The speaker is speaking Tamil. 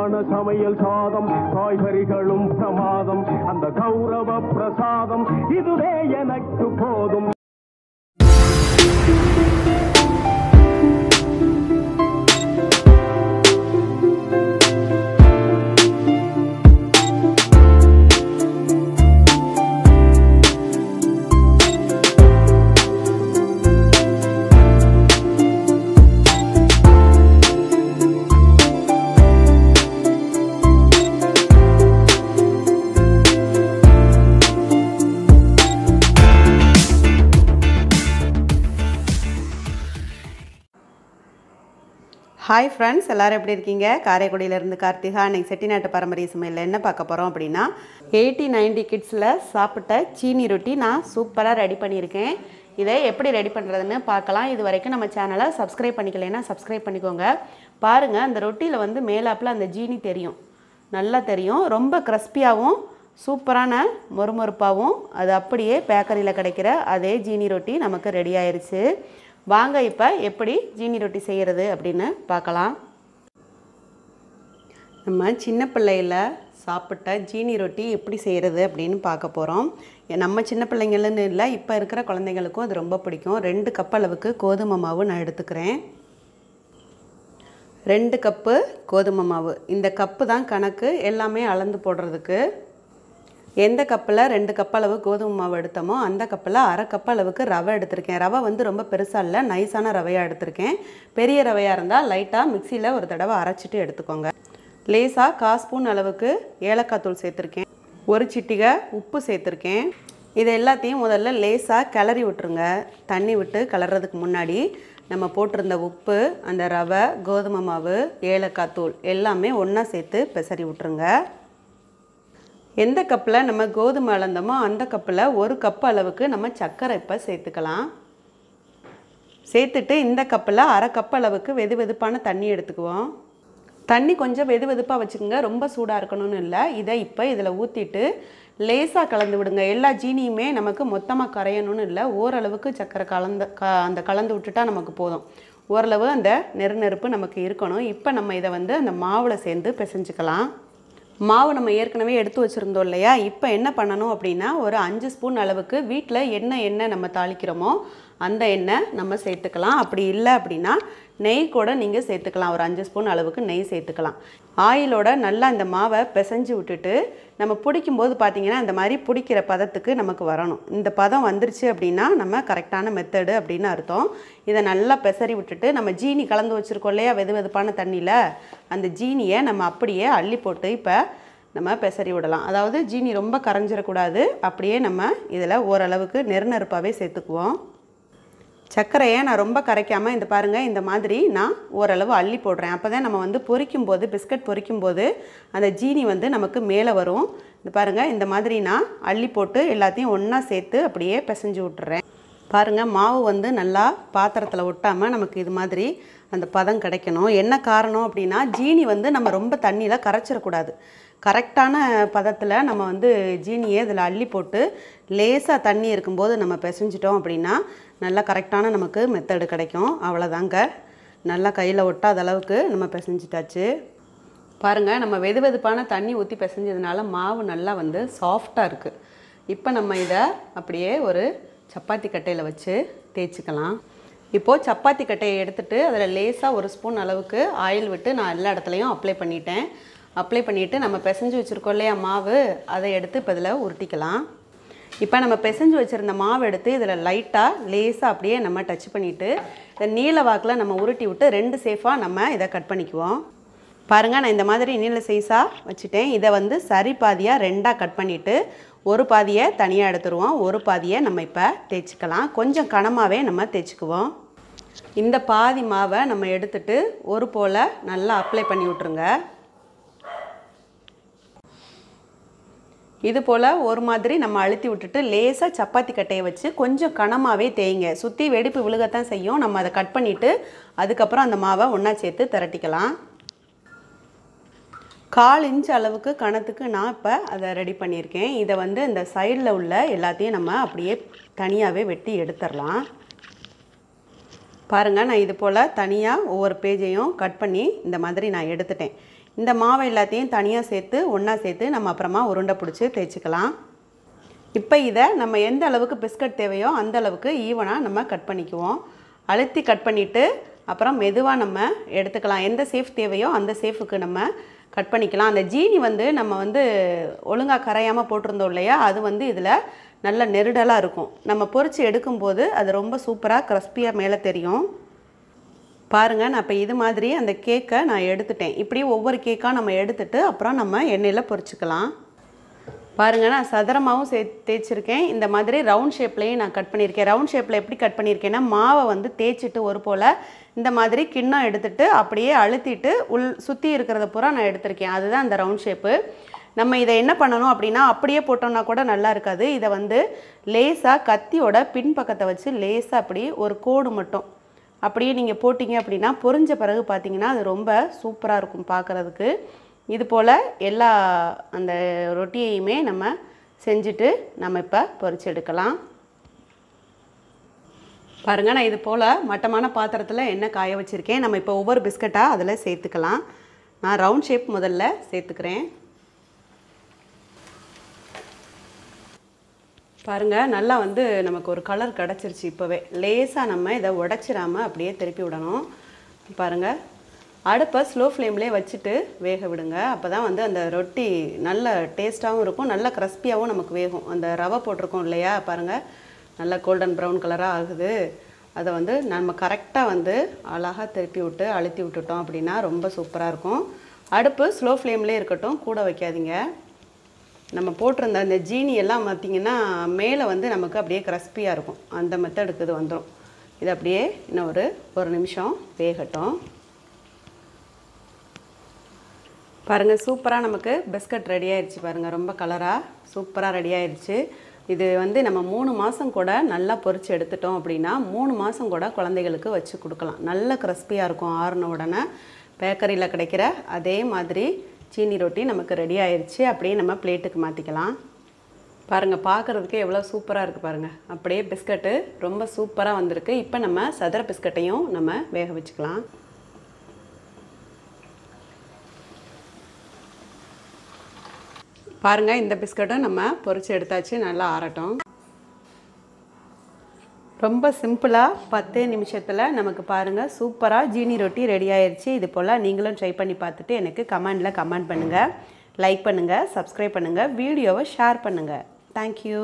சுவையான சமையல் சாதம் காய்கறிகளும் பிரமாதம் அந்த கௌரவ பிரசாதம் இதுவே எனக்கு போதும். ஹாய் ஃப்ரெண்ட்ஸ், எல்லோரும் எப்படி இருக்கீங்க? காரைக்குடியிலேருந்து கார்த்திகா. இன்றைக்கி செட்டிநாட்டு பாரம்பரிய சமையலில் என்ன பார்க்க போகிறோம் அப்படின்னா 80-90 கிட்ஸில் சாப்பிட்ட சீனி ரொட்டி நான் சூப்பராக ரெடி பண்ணியிருக்கேன். இதை எப்படி ரெடி பண்ணுறதுன்னு பார்க்கலாம். இது வரைக்கும் நம்ம சேனலை சப்ஸ்கிரைப் பண்ணிக்கலைன்னா சப்ஸ்கிரைப் பண்ணிக்கோங்க. பாருங்கள், அந்த ரொட்டியில் வந்து மேலாப்பில் அந்த ஜீனி தெரியும், நல்லா தெரியும். ரொம்ப கிறிஸ்பியாகவும் சூப்பரான மொறுமொறுப்பாகவும் அது அப்படியே பேக்கரியில் கிடைக்கிற அதே ஜீனி ரொட்டி நமக்கு ரெடி ஆயிடுச்சு. வாங்க இப்போ எப்படி ஜீனி ரொட்டி செய்கிறது அப்படின்னு பார்க்கலாம். நம்ம சின்ன பிள்ளையில் சாப்பிட்ட ஜீனி ரொட்டி எப்படி செய்கிறது அப்படின்னு பார்க்க போகிறோம். நம்ம சின்ன பிள்ளைங்கள்னு இல்லை, இப்போ இருக்கிற குழந்தைங்களுக்கும் அது ரொம்ப பிடிக்கும். 2 கப் அளவுக்கு கோதுமை மாவு நான் எடுத்துக்கிறேன். 2 கப்பு கோதுமை மாவு. இந்த கப்பு தான் கணக்கு, எல்லாமே அளந்து போடுறதுக்கு. எந்த கப்பில் 2 கப் அளவு கோதுமை மாவு எடுத்தோமோ அந்த கப்பில் அரை கப் அளவுக்கு ரவை எடுத்திருக்கேன். ரவை வந்து ரொம்ப பெருசாக இல்லை, நைஸான ரவையாக எடுத்திருக்கேன். பெரிய ரவையாக இருந்தால் லைட்டாக மிக்சியில் ஒரு தடவை அரைச்சிட்டு எடுத்துக்கோங்க. லேசாக 1/4 ஸ்பூன் அளவுக்கு ஏலக்காய் தூள் சேர்த்துருக்கேன். 1 சிட்டிகை உப்பு சேர்த்துருக்கேன். இது எல்லாத்தையும் முதல்ல லேசாக கிளறி விட்டுருங்க. தண்ணி விட்டு கிளறதுக்கு முன்னாடி நம்ம போட்டிருந்த உப்பு, அந்த ரவை, கோதுமை மாவு, ஏலக்காய் தூள் எல்லாமே ஒன்றா சேர்த்து பெசரி விட்டுருங்க. எந்த கப்பில் நம்ம கோதுமை அளந்தோமோ அந்த கப்பில் 1 கப் அளவுக்கு நம்ம சர்க்கரை இப்போ சேர்த்துக்கலாம். சேர்த்துட்டு இந்த கப்பில் அரை கப் அளவுக்கு வெது வெதுப்பான தண்ணி எடுத்துக்குவோம். தண்ணி கொஞ்சம் வெது வெதுப்பாக வச்சுக்கோங்க, ரொம்ப சூடாக இருக்கணும்னு இல்லை. இதை இப்போ இதில் ஊற்றிட்டு லேசாக கலந்து விடுங்க. எல்லா ஜீனியுமே நமக்கு மொத்தமாக கரையணும்னு இல்லை, ஓரளவுக்கு சர்க்கரை அந்த கலந்து விட்டுட்டா நமக்கு போதும். ஓரளவு அந்த நெருப்பு நமக்கு இருக்கணும். இப்போ நம்ம இதை வந்து அந்த மாவில் சேர்ந்து பிசைஞ்சுக்கலாம். மாவு நம்ம ஏற்கனவே எடுத்து வச்சுருந்தோம் இல்லையா? இப்போ என்ன பண்ணணும் அப்படின்னா, ஒரு 5 ஸ்பூன் அளவுக்கு வீட்டில் எண்ணெய் நம்ம தாளிக்கிறோமோ அந்த எண்ணெய் நம்ம சேர்த்துக்கலாம். அப்படி இல்லை அப்படின்னா நெய் கூட நீங்கள் சேர்த்துக்கலாம். ஒரு 5 ஸ்பூன் அளவுக்கு நெய் சேர்த்துக்கலாம். ஆயிலோட நல்லா இந்த மாவை பிசைஞ்சு விட்டுட்டு நம்ம பிடிக்கும்போது பார்த்திங்கன்னா இந்த மாதிரி பிடிக்கிற பதத்துக்கு நமக்கு வரணும். இந்த பதம் வந்துருச்சு அப்படின்னா நம்ம கரெக்டான மெத்தடு அப்படின்னு அர்த்தம். இதை நல்லா பெசரி விட்டுட்டு நம்ம ஜீனி கலந்து வச்சுருக்கோம் இல்லையா வெது வெதுப்பான தண்ணியில், அந்த ஜீனியை நம்ம அப்படியே அள்ளி போட்டு இப்போ நம்ம பெசரி விடலாம். அதாவது ஜீனி ரொம்ப கரைஞ்சிடக்கூடாது, அப்படியே நம்ம இதில் ஓரளவுக்கு நெருப்பாகவே சேர்த்துக்குவோம். சர்க்கரையை நான் ரொம்ப கரைக்காமல் இந்த பாருங்கள், இந்த மாதிரி நான் ஓரளவு அள்ளி போடுறேன். அப்போ தான் நம்ம வந்து பொரிக்கும்போது, பிஸ்கட் பொரிக்கும்போது அந்த ஜீனி வந்து நமக்கு மேலே வரும். இந்த பாருங்கள், இந்த மாதிரி நான் அள்ளி போட்டு எல்லாத்தையும் ஒன்றா சேர்த்து அப்படியே பிசைஞ்சு விட்டுறேன். பாருங்கள், மாவு வந்து நல்லா பாத்திரத்தில் ஒட்டாமல் நமக்கு இது மாதிரி அந்த பதம் கிடைக்கணும். என்ன காரணம் அப்படின்னா, ஜீனி வந்து நம்ம ரொம்ப தண்ணியில் கரைச்சிடக்கூடாது. கரெக்டான பதத்தில் நம்ம வந்து ஜீனியை இதில் அள்ளி போட்டு லேசாக தண்ணி இருக்கும்போது நம்ம பிசைஞ்சிட்டோம் அப்படின்னா நல்லா கரெக்டான நமக்கு மெத்தடு கிடைக்கும். அவ்வளோதாங்க, நல்லா கையில் ஒட்டாத அளவுக்கு நம்ம பிசைஞ்சிட்டாச்சு. பாருங்கள், நம்ம வெது வெதுப்பான தண்ணி ஊற்றி பிசைஞ்சதுனால மாவு நல்லா வந்து சாஃப்டாக இருக்குது. இப்போ நம்ம இதை அப்படியே ஒரு சப்பாத்தி கட்டையில் வச்சு தேய்ச்சிக்கலாம். இப்போது சப்பாத்தி கட்டையை எடுத்துகிட்டு அதில் லேசாக 1 ஸ்பூன் அளவுக்கு ஆயில் விட்டு நான் எல்லா இடத்துலையும் அப்ளை பண்ணிவிட்டு நம்ம பிசைஞ்சு வச்சுருக்கோம் இல்லையா மாவு, அதை எடுத்து இப்போ இதில் உருட்டிக்கலாம். இப்போ நம்ம பிசைஞ்சு வச்சுருந்த மாவு எடுத்து இதில் லைட்டாக லேசாக அப்படியே நம்ம டச் பண்ணிவிட்டு இதை நீல வாக்கில் நம்ம உருட்டி விட்டு 2 சேஃபாக நம்ம இதை கட் பண்ணிக்குவோம். பாருங்கள், நான் இந்த மாதிரி நீல சைஸாக வச்சுட்டேன். இதை வந்து சரி பாதியாக 2ஆக கட் பண்ணிவிட்டு ஒரு பாதியை தனியாக எடுத்துருவோம், ஒரு பாதியை நம்ம இப்போ தேய்ச்சிக்கலாம். கொஞ்சம் கனமாகவே நம்ம தேய்ச்சிக்குவோம். இந்த பாதி மாவை நம்ம எடுத்துட்டு ஒரு போல் நல்லா அப்ளை பண்ணி விட்ருங்க. இது போல் ஒரு மாதிரி நம்ம அழுத்தி விட்டுட்டு லேசாக சப்பாத்தி கட்டையை வச்சு கொஞ்சம் கனமாகவே தேய்ங்க. சுற்றி வெடிப்பு விழுகத்தான் செய்யும். நம்ம அதை கட் பண்ணிவிட்டு அதுக்கப்புறம் அந்த மாவை ஒன்றா சேர்த்து திரட்டிக்கலாம். 1/4 இன்ச் அளவுக்கு கணத்துக்கு நான் இப்போ அதை ரெடி பண்ணியிருக்கேன். இதை வந்து இந்த சைடில் உள்ள எல்லாத்தையும் நம்ம அப்படியே தனியாகவே வெட்டி எடுத்துடலாம். பாருங்கள், நான் இது போல் தனியாக ஒவ்வொரு பேஜையும் கட் பண்ணி இந்த மாதிரி நான் எடுத்துட்டேன். இந்த மாவை எல்லாத்தையும் தனியாக சேர்த்து ஒன்றா சேர்த்து நம்ம அப்புறமா உருண்டை பிடிச்சி தேய்ச்சிக்கலாம். இப்போ இதை நம்ம எந்த அளவுக்கு பிஸ்கட் தேவையோ அந்த அளவுக்கு ஈவனாக நம்ம கட் பண்ணிக்குவோம். அழுத்தி கட் பண்ணிவிட்டு அப்புறம் மெதுவாக நம்ம எடுத்துக்கலாம். எந்த சேஃப் தேவையோ அந்த சேஃபுக்கு நம்ம கட் பண்ணிக்கலாம். அந்த ஜீனி வந்து நம்ம வந்து ஒழுங்காக கரையாமல் போட்டிருந்தோம் இல்லையா, அது வந்து இதில் நல்ல நெருடலாக இருக்கும். நம்ம பொரித்து எடுக்கும்போது அது ரொம்ப சூப்பராக கிறிஸ்பியாக மேலே தெரியும். பாருங்கள், நான் இப்போ இது மாதிரி அந்த கேக்கை நான் எடுத்துட்டேன். இப்படி ஒவ்வொரு கேக்காக நம்ம எடுத்துகிட்டு அப்புறம் நம்ம எண்ணெயில் பொரிச்சுக்கலாம். பாருங்கள், நான் சதுரமாகவும் தேய்ச்சிருக்கேன். இந்த மாதிரி ரவுண்ட் ஷேப்லேயும் நான் கட் பண்ணியிருக்கேன். ரவுண்ட் ஷேப்பில் எப்படி கட் பண்ணியிருக்கேன்னா, மாவை வந்து தேய்ச்சிட்டு ஒரு போல் இந்த மாதிரி கிண்ணம் எடுத்துகிட்டு அப்படியே அழுத்திட்டு சுற்றி இருக்கிறத பூரா நான் எடுத்திருக்கேன். அதுதான் அந்த ரவுண்ட் ஷேப்பு. நம்ம இதை என்ன பண்ணணும் அப்படின்னா, அப்படியே போட்டோம்னா கூட நல்லா இருக்காது. இதை வந்து லேசாக கத்தியோட பின்பக்கத்தை வச்சு லேசாக அப்படி ஒரு கோடு மட்டும் அப்படியே நீங்கள் போட்டிங்க அப்படின்னா பொரிஞ்ச பிறகு பார்த்தீங்கன்னா அது ரொம்ப சூப்பராக இருக்கும் பார்க்குறதுக்கு. இது போல் எல்லா அந்த ரொட்டியையுமே நம்ம செஞ்சுட்டு நம்ம இப்போ பொரிச்சு எடுக்கலாம். பாருங்கள், நான் இது போல் மட்டமான பாத்திரத்தில் எண்ணெய் காய வச்சுருக்கேன். நம்ம இப்போ ஒவ்வொரு பிஸ்கட்டாக அதில் சேர்த்துக்கலாம். நான் ரவுண்ட் ஷேப் முதல்ல சேர்த்துக்கிறேன். பாருங்கள், நல்லா வந்து நமக்கு ஒரு கலர் கிடச்சிருச்சு. இப்போவே லேசாக நம்ம இதை உடச்சிடாமல் அப்படியே திருப்பி விடணும். பாருங்கள், அடுப்பை ஸ்லோ ஃப்ளேம்லேயே வச்சுட்டு வேக விடுங்க. அப்போ தான் வந்து அந்த ரொட்டி நல்ல டேஸ்ட்டாகவும் இருக்கும், நல்ல கிறிஸ்பியாகவும் நமக்கு வேகும். அந்த ரவை போட்டிருக்கோம் இல்லையா, பாருங்கள் நல்லா கோல்டன் ப்ரௌன் கலராக ஆகுது. அதை வந்து நம்ம கரெக்டாக வந்து அழகாக திருப்பி விட்டு அழுத்தி விட்டுட்டோம் அப்படின்னா ரொம்ப சூப்பராக இருக்கும். அடுப்பு ஸ்லோ ஃப்ளேம்லேயே இருக்கட்டும், கூட வைக்காதீங்க. நம்ம போட்டிருந்த அந்த ஜீனி எல்லாம் பார்த்திங்கன்னா மேலே வந்து நமக்கு அப்படியே கிறிஸ்பியாக இருக்கும். அந்த மெத்தடுக்கு இது வந்துடும். இது அப்படியே இன்னும் ஒரு நிமிஷம் வேகட்டும். பாருங்கள், சூப்பராக நமக்கு பிஸ்கட் ரெடி ஆயிடுச்சு. பாருங்கள், ரொம்ப கலராக சூப்பராக ரெடி ஆயிடுச்சு. இது வந்து நம்ம 3 மாதம் கூட நல்லா பொரித்து எடுத்துட்டோம் அப்படின்னா 3 மாதம் கூட குழந்தைகளுக்கு வச்சு கொடுக்கலாம். நல்ல கிறிஸ்பியாக இருக்கும். ஆறுன உடனே பேக்கரியில் கிடைக்கிற அதே மாதிரி சீனி ரொட்டி நமக்கு ரெடி ஆயிடுச்சு. அப்படியே நம்ம பிளேட்டுக்கு மாற்றிக்கலாம். பாருங்கள், பார்க்குறதுக்கே எவ்வளோ சூப்பராக இருக்குது பாருங்கள். அப்படியே பிஸ்கட்டு ரொம்ப சூப்பராக வந்திருக்கு. இப்போ நம்ம சதுர பிஸ்கட்டையும் நம்ம வேக வச்சுக்கலாம். பாருங்கள், இந்த பிஸ்கட்டும் நம்ம பொரிச்சு எடுத்தாச்சு. நல்லா ஆறட்டும். ரொம்ப சிம்பிளாக 10 நிமிஷத்தில் நமக்கு பாருங்கள் சூப்பராக ஜீனி ரொட்டி ரெடி ஆயிடுச்சு. இது போல் நீங்களும் ட்ரை பண்ணி பார்த்துட்டு எனக்கு கமெண்டில் கமெண்ட் பண்ணுங்கள், லைக் பண்ணுங்கள், சப்ஸ்கிரைப் பண்ணுங்கள், வீடியோவை ஷேர் பண்ணுங்கள். தேங்க்யூ.